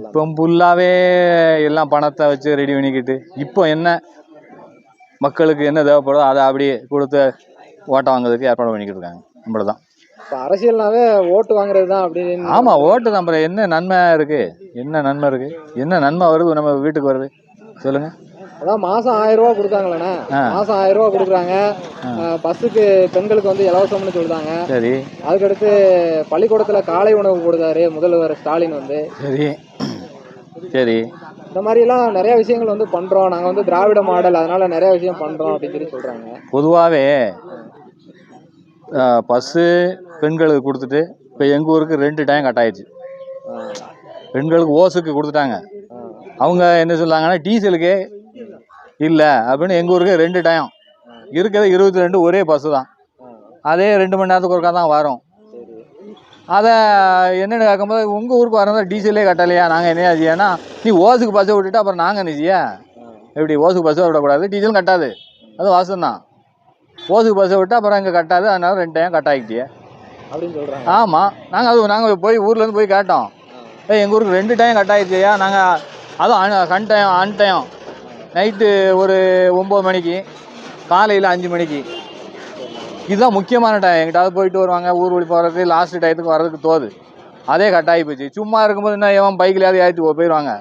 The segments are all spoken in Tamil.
இப்போ ஃபுல்லாகவே எல்லாம் பணத்தை வச்சு ரெடி பண்ணிக்கிட்டு இப்போ என்ன மக்களுக்கு என்ன தேவைப்படுதோ அதை அப்படியே கொடுத்து ஓட்டை வாங்குறதுக்கு ஏற்பாடு பண்ணிக்கிட்டு இருக்காங்க. நம்மளதான் இப்போ அரசியல்னாவே ஓட்டு வாங்குறது தான் அப்படின்னு. ஆமாம், ஓட்டு நம்ம என்ன நன்மை இருக்குது, என்ன நன்மை இருக்குது, என்ன நன்மை வருது நம்ம வீட்டுக்கு வருது சொல்லுங்கள். அதான் மாதம் 1000 ரூபா கொடுத்தாங்களேண்ணே, மாதம் 1000 ரூபா கொடுக்குறாங்க. பஸ்ஸுக்கு பெண்களுக்கு வந்து இலவசம்னு சொல்றாங்க. சரி. அதுக்கடுத்து பள்ளிக்கூடத்தில் காலை உணவு கொடுத்தாரு முதல்வர் ஸ்டாலின் வந்து. சரி சரி. இந்த மாதிரிலாம் நிறைய விஷயங்கள் வந்து பண்ணுறோம் நாங்கள் வந்து திராவிட மாடல், அதனால நிறைய விஷயம் பண்ணுறோம் அப்படின்னு சொல்லி சொல்கிறாங்க. பொதுவாகவே பஸ்ஸு பெண்களுக்கு கொடுத்துட்டு இப்போ எங்கள் ஊருக்கு 2 டைம் கட் ஆயிடுச்சு. பெண்களுக்கு ஓசுக்கு கொடுத்துட்டாங்க. அவங்க என்ன சொல்கிறாங்கன்னா டீசலுக்கே இல்லை அப்படின்னு. எங்கள் ஊருக்கு 2 டைம் இருக்கிறது 22 ஒரே பஸ்ஸு தான். அதே 2 மணி நேரத்துக்கு ஒருக்கா தான் வரும். அதை என்னென்னு கேட்கும்போது உங்கள் ஊருக்கு வரணும் டீசலே கட்டலையா, நாங்கள் என்ன செய்யனா நீ ஓசுக்கு பஸ்ஸை விட்டுட்டு அப்புறம் நாங்கள் என்ன செய்ய, எப்படி ஓசுக்கு பஸ்ஸை விடக்கூடாது, டீசலும் கட்டாது, அது வாசம்தான். ஓசுக்கு பஸ்ஸை விட்டு அப்புறம் இங்கே கட்டாது, அதனால 2 டைம் கட் ஆகிட்டியே அப்படின்னு சொல்கிறாங்க. ஆமாம், நாங்கள் போய் ஊர்லேருந்து போய் கேட்டோம். எங்கள் ஊருக்கு 2 டைம் கட் ஆகிடுச்சியா, நாங்கள் அதுவும் அன் டைம் நைட்டு ஒரு 9 மணிக்கு காலையில் 5 மணிக்கு, இதுதான் முக்கியமான டைம். எங்கிட்டாவது போயிட்டு வருவாங்க, ஊர் வழி போகிறதுக்கு லாஸ்ட் டயத்துக்கு வர்றதுக்கு தோது, அதே கட் ஆகி போச்சு. சும்மா இருக்கும்போது என்ன ஏன் பைக்கிலையாவது ஏற்றி போயிடுவாங்க.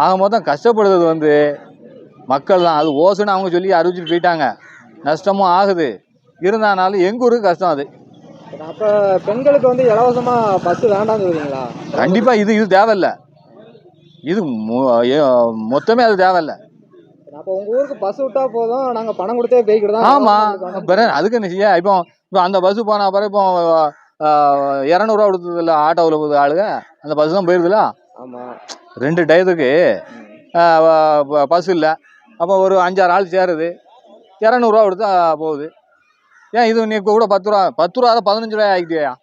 ஆக மொத்தம் கஷ்டப்படுறது வந்து மக்கள் தான். அது ஓசுன்னு அவங்க சொல்லி அறிவிச்சிட்டு போயிட்டாங்க, நஷ்டமும் ஆகுது. இருந்தாலும் எங்கள் ஊருக்கு கஷ்டம் அது. அப்போ பெண்களுக்கு வந்து இலவசமாக பஸ்ஸு வேண்டாம்னு சொல்லுவீங்களா? கண்டிப்பாக இது தேவையில்லை, இது மொத்தமே அது தேவையில்லை. அப்போ உங்கள் ஊருக்கு பஸ் விட்டா போதும், நாங்கள் பணம் கொடுத்தே போய்க்கிட்டு தான். ஆமாம், அதுக்கு என்ன செய்ய. இப்போ அந்த பஸ்ஸு போனால் அப்புறம் இப்போ 200 ரூபா கொடுத்தது இல்லை ஆட்டோவில் போகுது ஆளுங்க, அந்த பஸ்ஸு தான் போயிருதுல. ஆமாம், 2 டயத்துக்கு பஸ் இல்லை, அப்போ ஒரு 5-6 ஆள் சேருது, 200 ரூபா கொடுத்தா போகுது. ஏன் இது நீ கூட 10 ரூபா 15 ரூபாய் ஆகிட்டியா,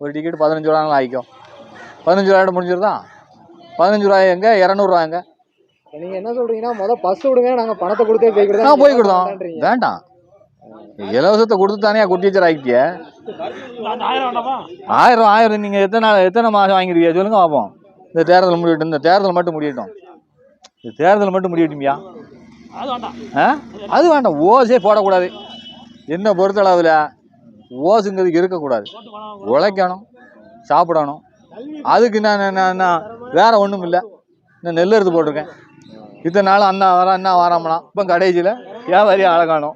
ஒரு டிக்கெட் 15 ரூபானாலும் ஆகிக்கும். 15 ரூபாயோட முடிஞ்சிருதான். 15 ரூபாய் எங்கே, 200 ரூபா எங்கே? நீங்கள் என்ன சொல்கிறீங்கன்னா மொதல் பஸ் விடுங்க, நாங்கள் பணத்தை கொடுத்தே போய்க்கிட்டு தான் போய்க்கிட்டோம். வேண்டாம், இலவசத்தை கொடுத்து தானே குட்டி டீச்சர் ஆகிட்டிய. 1000 நீங்கள் எத்தனை மாதம் வாங்கிருக்கீங்க சொல்லுங்க பார்ப்போம். இந்த தேர்தல் முடியட்டும், இந்த தேர்தல் மட்டும் முடியட்டும், இந்த தேர்தல் மட்டும் முடியட்டும்யா. அது வேண்டாம், ஓசே போடக்கூடாது. என்ன பொறுத்தளவில் ஓசுங்கிறது இருக்கக்கூடாது. உழைக்கணும், சாப்பிடணும். அதுக்கு நான் வேற ஒன்றும் இல்லை, நான் நெல் எடுத்து போட்டிருக்கேன். இத்தனை நாள் அண்ணா வர அண்ணா வராமலாம், இப்போ கடைசியில் வியாபாரி அழகானோம்.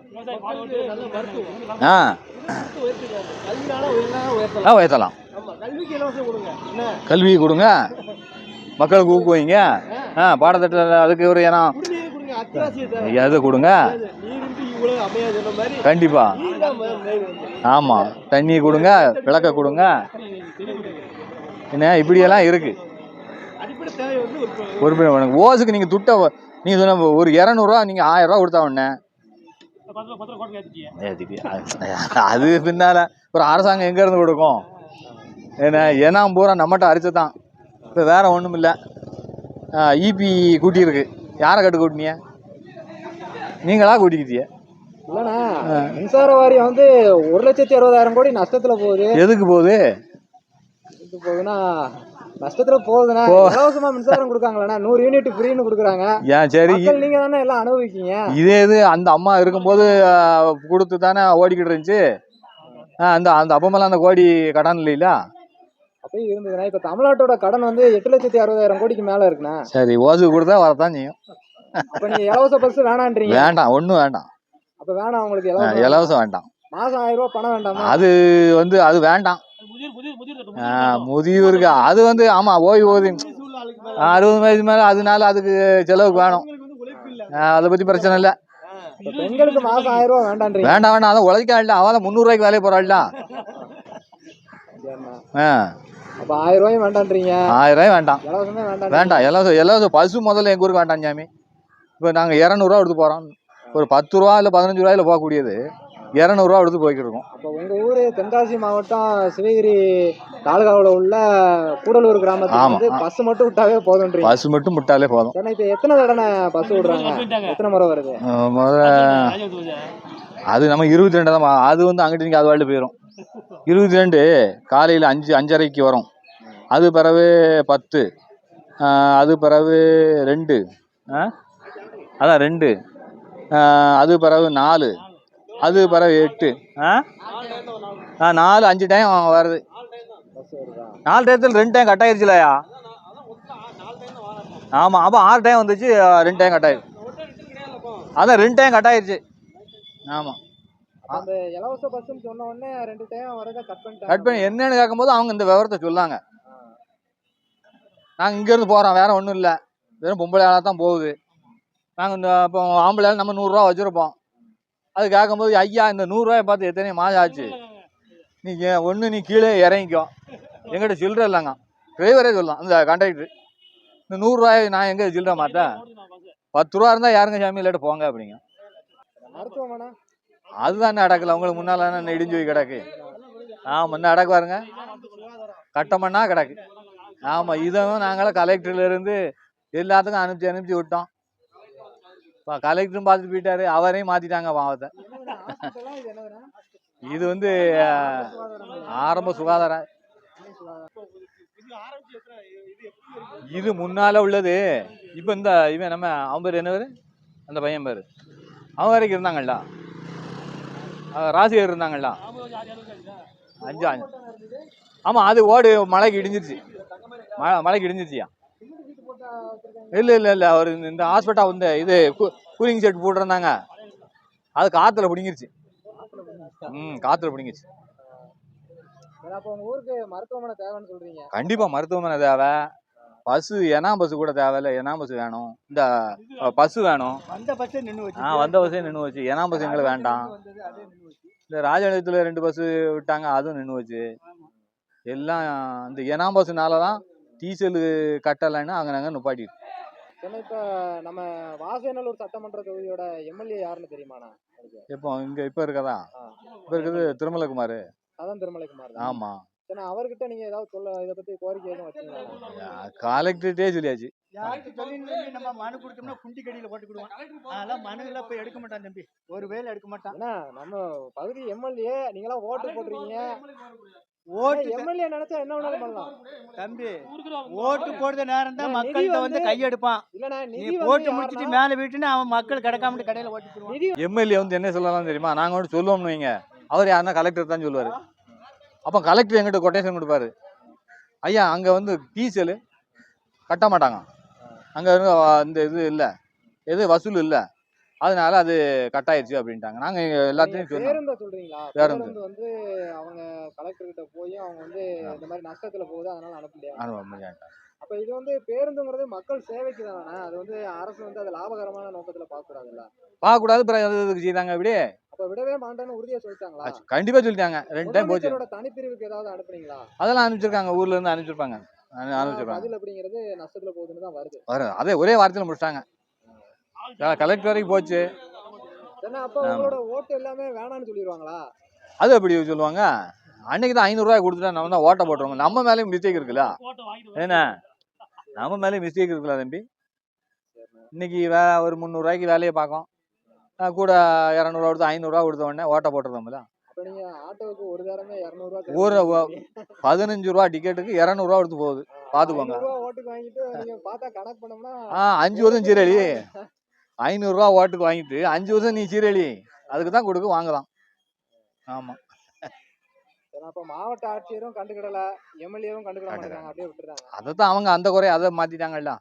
உயர்த்தலாம். கல்வி கொடுங்க, மக்களுக்கு ஊக்குவிங்க. பாடத்திட்டத்தில் அதுக்கு ஒரு ஏன்னா எது கொடுங்க கண்டிப்பா. ஆமாம், தண்ணி கொடுங்க, விளக்க கொடுங்க. என்ன இப்படியெல்லாம் இருக்கு. ஓசுக்கு நீங்கள் துட்ட நீங்கள் சொன்ன ஒரு 200 ரூபா நீங்கள் 1000 ரூபா கொடுத்தா உடனே அது பின்னால ஒரு அரசாங்கம் எங்க இருந்து கொடுக்கும்? ஏன்னா பூரா நம்மகிட்ட அரிச்சதான். இப்போ வேற ஒன்றும் இல்லை. இபி கூட்டியிருக்கு, யாரை கட்டு கூட்டினிய? நீங்களா கூட்டிக்கிட்டிய? இல்லைண்ணா, மின்சார வாரியம் வந்து 1,60,000 கோடி நஷ்டத்தில் போகுது. எதுக்கு போகுது? எதுக்கு போகுதுன்னா நஷ்டத்துல போகுதுண்ணா. இலவசமா மின்சாரம் கொடுக்காங்களா, 100 யூனிட் ஃப்ரீன்னு கொடுக்குறாங்க. ஏன் சரி, நீங்க தானே எல்லாம் அனுபவிக்கீங்க. இதே இது அந்த அம்மா இருக்கும்போது கொடுத்து தானே ஓடிக்கிட்டு இருந்துச்சு. அந்த அப்பமெல்லாம் அந்த கோடி கடன் இல்லைங்களா? அப்போ இருந்ததுண்ணா. இப்போ தமிழ்நாட்டோட கடன் வந்து 8,60,000 கோடிக்கு மேல இருக்குண்ணா. சரி, ஓசு கொடுத்தா வரத்தான் செய்யும். அப்ப நீங்க இலவச பஸ் வேணான்றீங்க? வேண்டாம், ஒன்றும் வேண்டாம். அப்ப வேணாம் உங்களுக்கு இலவசம் வேண்டாம். மாசம் 1000 ரூபாய் பணம் வேண்டாமா? அது வேண்டாம். முதியோருக்கு அது ஆமா ஓய்வு 60 வயசு மேல, அதனால அதுக்கு செலவுக்கு வேணும். அதை பத்தி பிரச்சனை இல்லை. பெண்களுக்கு மாசம் 1000 ரூபாய் வேண்டான்றீங்க? வேண்டாம், அதை உழைக்க இல்லை, அவன் 300 ரூபாய்க்கு வேலையை போறாள்ல. அப்ப 1000 ரூபாயும் வேண்டான்றீங்க? 1000 ரூபாய் வேண்டாம். வேண்டாம், இலவசம் பசு முதல்ல எங்க ஊருக்கு வேண்டாம் சாமி. இப்போ நாங்க 200 ரூபா எடுத்து போறோம். ஒரு 10 ரூபா இல்லை 15 ரூபாயில போகக்கூடியது 200 ரூபா எடுத்து போய்கிட்டு இருக்கோம். அப்போ உங்க ஊரு தென்காசி மாவட்டம் சிவகிரி தாலுகாவில் உள்ள கூடலூர் கிராமத்துல வந்து பஸ் மட்டும் விட்டாவே போதும்ன்றீங்க? பஸ் மட்டும் விட்டாலே போதும். இப்போ எத்தனை தடவை பஸ் விடுறாங்க, எத்தனை முறை வருது? அது நம்ம 22 தான். அது அங்கிட்டு நீங்க அது வாழ்ந்து போயிடும். 22 காலையில் 5:30க்கு வரும். அது பிறகு 10 அது பிறகு 2 அதான் 2 அது பிறகு 4 அது பிறகு 8 4 5 டைம் வருது. 4 டயத்தில் 2 டைம் கட் ஆயிடுச்சுலையா? ஆமாம், அப்போ 6 டைம் வந்துச்சு, 2 டைம் கட் ஆயிடுச்சு. அதான் 2 டைம் கட் ஆயிடுச்சு. ஆமாம், அந்த இலவச பஸ்ன்னு சொன்ன உடனே 2 டைம் வரத கட் பண்ணி என்னன்னு கேட்கும்போது அவங்க இந்த விவரத்தை சொல்லாங்க. நாங்கள் இங்கேருந்து போகிறோம், வேற ஒன்றும் இல்லை, வெறும் பொம்பளை ஆளாக தான் போகுது. நாங்கள் இந்த இப்போ ஆம்பளை நம்ம 100 ரூபா வச்சுருப்போம். அது கேட்கும்போது, ஐயா இந்த 100 ரூபாயை பார்த்து எத்தனை மாதம் ஆச்சு, நீ கீழே இறங்கிக்கோ, எங்கிட்ட சில்லற இல்லைங்க. டிரைவரே சொல்லலாம், இந்த கண்டக்டர், இந்த 100 ரூபாயை நான் எங்கே சில்லற மாட்டேன், 10 ரூபா இருந்தால் யாருங்க சாமி இல்லாட்ட போங்க அப்படிங்க. மருத்துவமனை அதுதான் நடக்கல, உங்களுக்கு முன்னால் என்ன இடிஞ்சு போய் கிடக்கு. ஆமாம், என்ன நடக்கு பாருங்க, கட்டமண்ணா கிடக்கு. ஆமாம், இதுவும் நாங்களாம் கலெக்டர்லேருந்து எல்லாத்துக்கும் அனுப்பிச்சி விட்டோம். இப்போ கலெக்டரும் பார்த்துட்டு போயிட்டாரு, அவரையும் மாற்றிட்டாங்க பாவத்தை. இது வந்து ஆரம்ப சுகாதாரம். இது முன்னால உள்ளது. இப்போ இந்த இவன் நம்ம அவன் பேர் என்ன பேர், அந்த பையன் பேர், அவன் வரைக்கும் இருந்தாங்கல்ல, ராசிகர் இருந்தாங்கல்ல, 5 ஆமாம், அது ஓடு மழைக்கு இடிஞ்சிருச்சு, மழைக்கு இடிஞ்சிருச்சியா? இல்லை அவர் இந்த ஹாஸ்பிட்டல் வந்து இது கூலிங் செட் போட்டிருந்தாங்க, அது காற்றுல பிடிங்கிருச்சு. காற்றுல பிடிங்கிருச்சு. மருத்துவமனை தேவைன்னு சொல்றீங்க? கண்டிப்பா மருத்துவமனை தேவை. பஸ் பஸ் கூட தேவையில்லை, பஸ் வேணும், இந்த பஸ் வேணும். வந்த பஸ்ஸே நின்று வச்சு, பஸ் எங்களுக்கு வேண்டாம். இந்த ராஜநிலையத்தில் 2 பஸ் விட்டாங்க, அதுவும் நின்று வச்சு. எல்லாம் இந்த பஸ்னால தான் டீசல் கட்டலைன்னு அங்கே நாங்கள் நிப்பாட்டிட்டு. இப்போ நம்ம வாசேநல்லூர் சட்டமன்ற தொகுதியோட எம்எல்ஏ யாருன்னு தெரியுமாண்ணா? இப்போ இருக்கதா? இப்போ இருக்குது திருமலைக்குமார். அதான் திருமலைக்குமார். ஆமா, அவர்கிட்ட நீங்க ஏதாவது சொல்ல, இதை பத்தி கோரிக்கை எதுவும் வச்சீங்களா? கலெக்டர்கிட்டே சொல்லியாச்சு. நம்ம மனு கொடுத்தோம்னா குண்டி கடியில போட்டு கொடுவோம். அதெல்லாம் மனு எல்லாம் போய் எடுக்க மாட்டான் தம்பி, ஒரு வேலை எடுக்க மாட்டான். நம்ம பகுதி எம்எல்ஏ, நீங்களாம் ஓட்டு போட்டுருக்கீங்க. ஓட்டு எம்எல்ஏ நினைச்சா என்ன வேணாலும் பண்ணலாம் தம்பி. ஓட்டு போடுற நேரம் தான் மக்கள்கிட்ட வந்து கையெடுப்பான். நீ போட்டு முடிச்சுட்டு மேல வீட்டுன்னு அவன் மக்கள் கிடக்காம கடையில ஓட்டு. எம்எல்ஏ வந்து என்ன சொல்லலாம் தெரியுமா? நாங்க வந்து சொல்லுவோம்னு வைங்க, அவர் யாருன்னா கலெக்டர் தான் சொல்லுவாரு. அப்போ கலெக்டர் எங்கிட்ட கொட்டேஷன் கொடுப்பாரு, ஐயா அங்க வந்து டீசல் கட்ட மாட்டாங்க, அங்க இந்த இது இல்லை, எது வசூல் இல்லை, அதனால அது கட்டாயிருச்சு அப்படின்ட்டாங்க. நாங்க எல்லாத்தையும் சொல்றீங்களா? பேருந்து வந்து அவங்க கலெக்டர் கிட்ட போய் அவங்க வந்து இந்த மாதிரி நஷ்டத்துல போகுது, அதனால அனுப்பலையா? அப்ப இது வந்து பேருந்துங்கிறது மக்கள் சேவைக்கு தானே, அது வந்து அரசு வந்து அது லாபகரமான நோக்கத்துல பார்க்கக்கூடாதுல்ல? பார்க்கக்கூடாது செய்தாங்க. அப்படியே அப்ப விடவே மாட்டேன்னு உறுதியா சொல்லிட்டாங்களா? கண்டிப்பா சொல்லிட்டாங்க. 2 டைம் போச்சு. தனிப்பிரிவுக்கு ஏதாவது அனுப்புனீங்களா? அதெல்லாம் அனுப்பிச்சிருக்காங்க, ஊர்ல இருந்து அனுப்பிச்சிருப்பாங்க. பதில் அப்படிங்கிறது நஷ்டத்துல போகுதுன்னு தான் வருது. அதே ஒரே வாரத்துல முடிச்சிட்டாங்க, கலெக்டர் வரைக்கும் போச்சு. அப்ப உங்களோட ஓட்டு எல்லாமே வேணாம்னு சொல்லிடுவாங்களா? அது எப்படி சொல்லுவாங்க? அன்னைக்கு தான் 500 ரூபாய் கொடுத்துட்டா நம்ம தான் ஓட்ட போட்டுருவோம். நம்ம மேலேயும் மிஸ்டேக் இருக்குல்ல, என்ன நம்ம மேலேயும் மிஸ்டேக் இருக்குல்ல தம்பி. இன்னைக்கு ஒரு 300 ரூபாய்க்கு வேலையை பார்க்கும், கூட 200 ரூபா கொடுத்து 500 ரூபா கொடுத்த உடனே ஓட்ட போட்டுருந்தோம்ல. ஒரு 15 ரூபா டிக்கெட்டுக்கு 200 ரூபா கொடுத்து போகுது, பாத்துக்கோங்க. 5 வருஷம் சீரழி, 500 ரூபா ஓட்டுக்கு வாங்கிட்டு 5 வருஷம் நீ சீரழி, அதுக்கு தான் கொடுக்க வாங்கலாம். ஆமா, மாவட்ட ஆட்சியரும் கண்டுக்கிடல, எம்எல்ஏவும் கண்டுக்கிட மாட்டாங்க, அப்படியே விட்டுறாங்க. அதான் அவங்க அந்த குறைய அதை மாத்திட்டாங்கல்ல,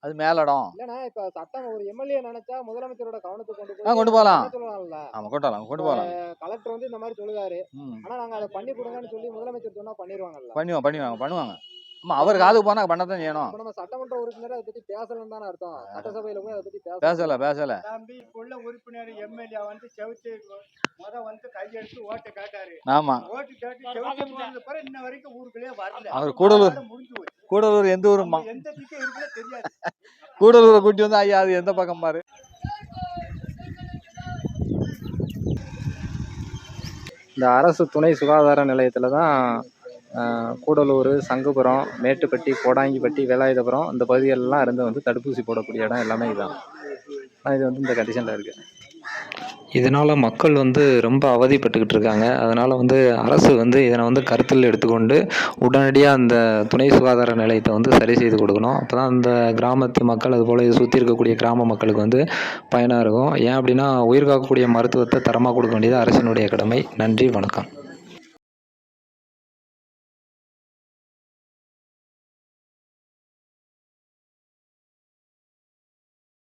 அது மேலிடம். இல்லனா இப்ப சட்டம் ஒரு எம்எல்ஏ நினைச்சா முதலமைச்சரோட கவனத்துக்கு கொண்டு போகலாம். ஆமா, கொண்டு போகலாம். கலெக்டர் வந்து இந்த மாதிரி சொல்லுவாரு, ஆனா நாங்க அதை பண்ணி கொடுங்கன்னு சொல்லி முதலமைச்சர் சொன்னா பண்ணிடுவாங்கல்ல? பண்ணுவாங்க. ஆமா, அவர் காதுக்கு போனா பண்ணத்தான் செய்யணும். நம்ம சட்டமன்ற உறுப்பினர் அதை பத்தி பேசலன்னு தானே அர்த்தம். சட்டசபையில போய் அதை பத்தி பேசல. தம்பி உள்ள உறுப்பினர் எம்எல்ஏ வந்து செவுத்து வந்து கையெடுத்து ஓட்டு கேட்டாரு. ஆமா, ஓட்டு கேட்டு செவுத்து போனது பிறகு இன்ன வரைக்கும் ஊருக்குள்ளே வரல. அவர் கூடலூர் எந்த ஊருமா? எந்த திட்டம் இருக்குன்னு தெரியாது. கூடலூரை கூட்டி வந்து ஐயா அது எந்த பக்கம் பாரு. இந்த அரசு துணை சுகாதார நிலையத்துல தான் கூடலூர், சங்குபுரம், மேட்டுப்பட்டி, கோடாங்கிப்பட்டி, வேலாயுதபுரம் இந்த பகுதிகளெல்லாம் இருந்து வந்து தடுப்பூசி போடக்கூடிய இடம் எல்லாமே இதுதான். இது வந்து இந்த கண்டிஷனில் இருக்குது. இதனால் மக்கள் வந்து ரொம்ப அவதிப்பட்டுக்கிட்டு இருக்காங்க. அதனால் வந்து அரசு வந்து இதனை வந்து கருத்தில் எடுத்துக்கொண்டு உடனடியாக அந்த துணை சுகாதார நிலையத்தை வந்து சரி செய்து கொடுக்கணும். அப்போ தான் அந்த கிராமத்து மக்கள் அதுபோல் இதை சுற்றி இருக்கக்கூடிய கிராம மக்களுக்கு வந்து பயனாக இருக்கும். ஏன் அப்படின்னா உயிர் காக்கக்கூடிய மருத்துவத்தை தரமாக கொடுக்க வேண்டியது அரசினுடைய கடமை. நன்றி, வணக்கம்.